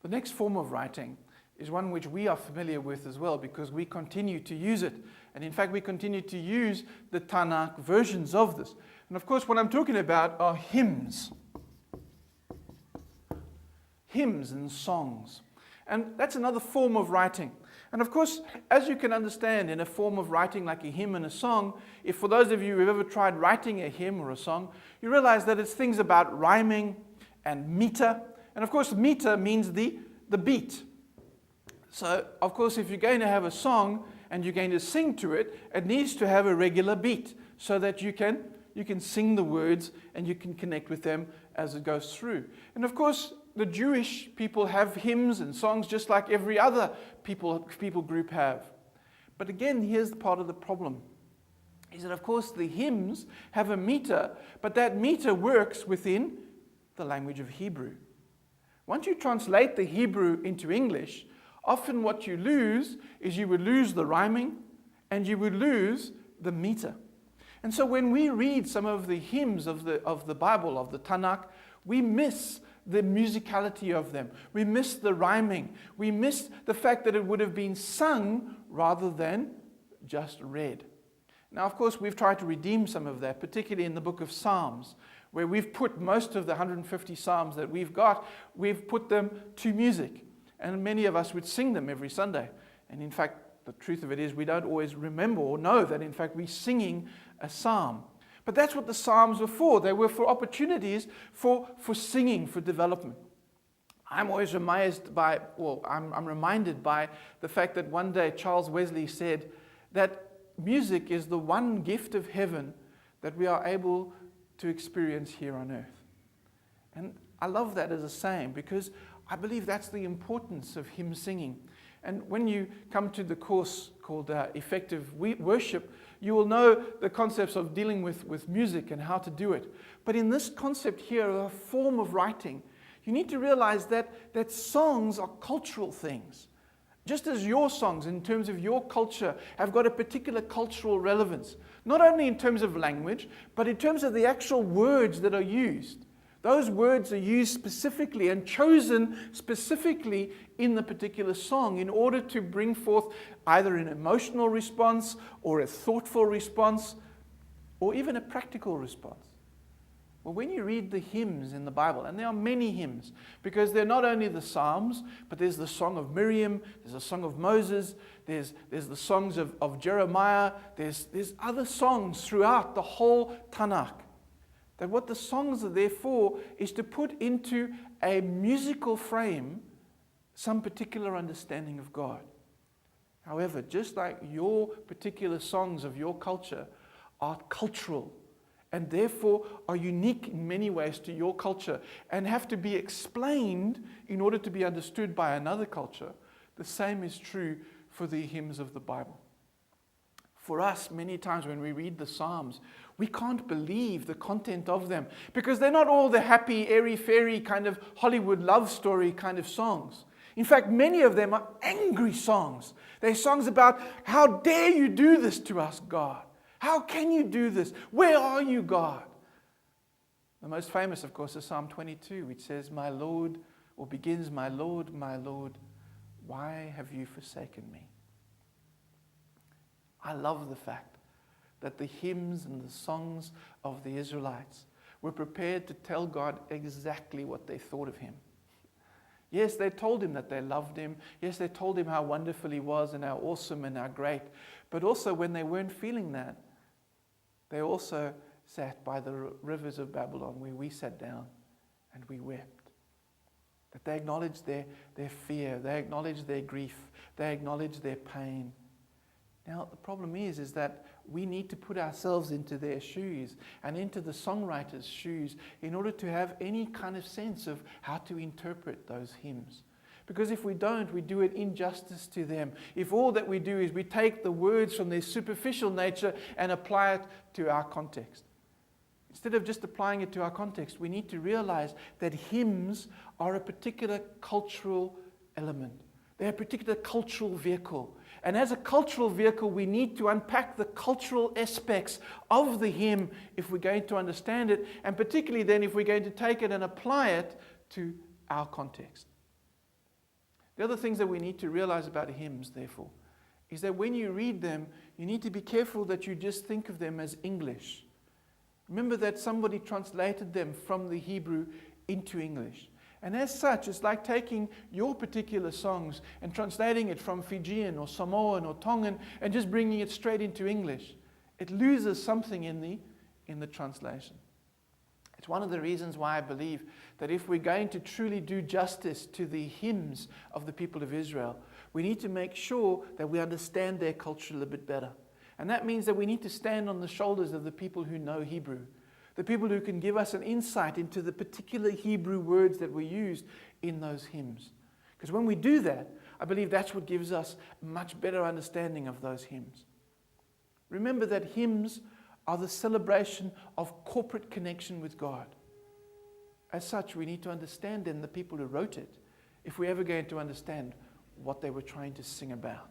The next form of writing is one which we are familiar with as well because we continue to use it. And in fact, we continue to use the Tanakh versions of this. And of course, what I'm talking about are hymns. Hymns and songs. And that's another form of writing. And of course, as you can understand, in a form of writing like a hymn and a song, if for those of you who have ever tried writing a hymn or a song, you realize that it's things about rhyming and meter. And of course, meter means the beat. So, of course, if you're going to have a song and you're going to sing to it, it needs to have a regular beat so that you can sing the words and you can connect with them as it goes through. And of course, the Jewish people have hymns and songs just like every other people group have. But again, here's part of the problem, is that of course the hymns have a meter, but that meter works within the language of Hebrew. Once you translate the Hebrew into English, often what you lose is you would lose the rhyming and you would lose the meter. And so when we read some of the hymns of the Bible, of the Tanakh, we miss the musicality of them. We miss the rhyming. We miss the fact that it would have been sung rather than just read. Now, of course, we've tried to redeem some of that, particularly in the book of Psalms, where we've put most of the 150 Psalms that we've got, we've put them to music. And many of us would sing them every Sunday. And in fact, the truth of it is we don't always remember or know that in fact we're singing a psalm. But that's what the Psalms were for. They were for opportunities for singing, for development. I'm always reminded by the fact that one day Charles Wesley said that music is the one gift of heaven that we are able to experience here on earth. And I love that as a saying because I believe that's the importance of hymn singing. And when you come to the course called Effective Worship, you will know the concepts of dealing with music and how to do it. But in this concept here, a form of writing, you need to realize that songs are cultural things. Just as your songs, in terms of your culture, have got a particular cultural relevance, not only in terms of language, but in terms of the actual words that are used. Those words are used specifically and chosen specifically in the particular song in order to bring forth either an emotional response or a thoughtful response or even a practical response. Well, when you read the hymns in the Bible, and there are many hymns, because they're not only the Psalms, but there's the Song of Miriam, there's the Song of Moses, there's the songs of Jeremiah, there's other songs throughout the whole Tanakh. That what the songs are there for is to put into a musical frame some particular understanding of God. However, just like your particular songs of your culture are cultural and therefore are unique in many ways to your culture and have to be explained in order to be understood by another culture, the same is true for the hymns of the Bible. For us, many times when we read the Psalms, we can't believe the content of them because they're not all the happy, airy-fairy kind of Hollywood love story kind of songs. In fact, many of them are angry songs. They're songs about, how dare you do this to us, God? How can you do this? Where are you, God? The most famous, of course, is Psalm 22, which says, my Lord, or begins, my Lord, why have you forsaken me? I love the fact that the hymns and the songs of the Israelites were prepared to tell God exactly what they thought of him. Yes, they told him that they loved him. Yes, they told him how wonderful he was and how awesome and how great. But also when they weren't feeling that, they also sat by the rivers of Babylon where we sat down and we wept. That they acknowledged their fear, they acknowledged their grief, they acknowledged their pain. Now, the problem is that we need to put ourselves into their shoes and into the songwriter's shoes in order to have any kind of sense of how to interpret those hymns. Because if we don't, we do it injustice to them. If all that we do is we take the words from their superficial nature and apply it to our context. Instead of just applying it to our context, we need to realize that hymns are a particular cultural element. They're a particular cultural vehicle. And as a cultural vehicle, we need to unpack the cultural aspects of the hymn if we're going to understand it, and particularly then if we're going to take it and apply it to our context. The other things that we need to realize about hymns, therefore, is that when you read them, you need to be careful that you just think of them as English. Remember that somebody translated them from the Hebrew into English. And as such, it's like taking your particular songs and translating it from Fijian or Samoan or Tongan and just bringing it straight into English. It loses something in the translation. It's one of the reasons why I believe that if we're going to truly do justice to the hymns of the people of Israel, we need to make sure that we understand their culture a little bit better. And that means that we need to stand on the shoulders of the people who know Hebrew, the people who can give us an insight into the particular Hebrew words that were used in those hymns. Because when we do that, I believe that's what gives us a much better understanding of those hymns. Remember that hymns are the celebration of corporate connection with God. As such, we need to understand then the people who wrote it if we're ever going to understand what they were trying to sing about.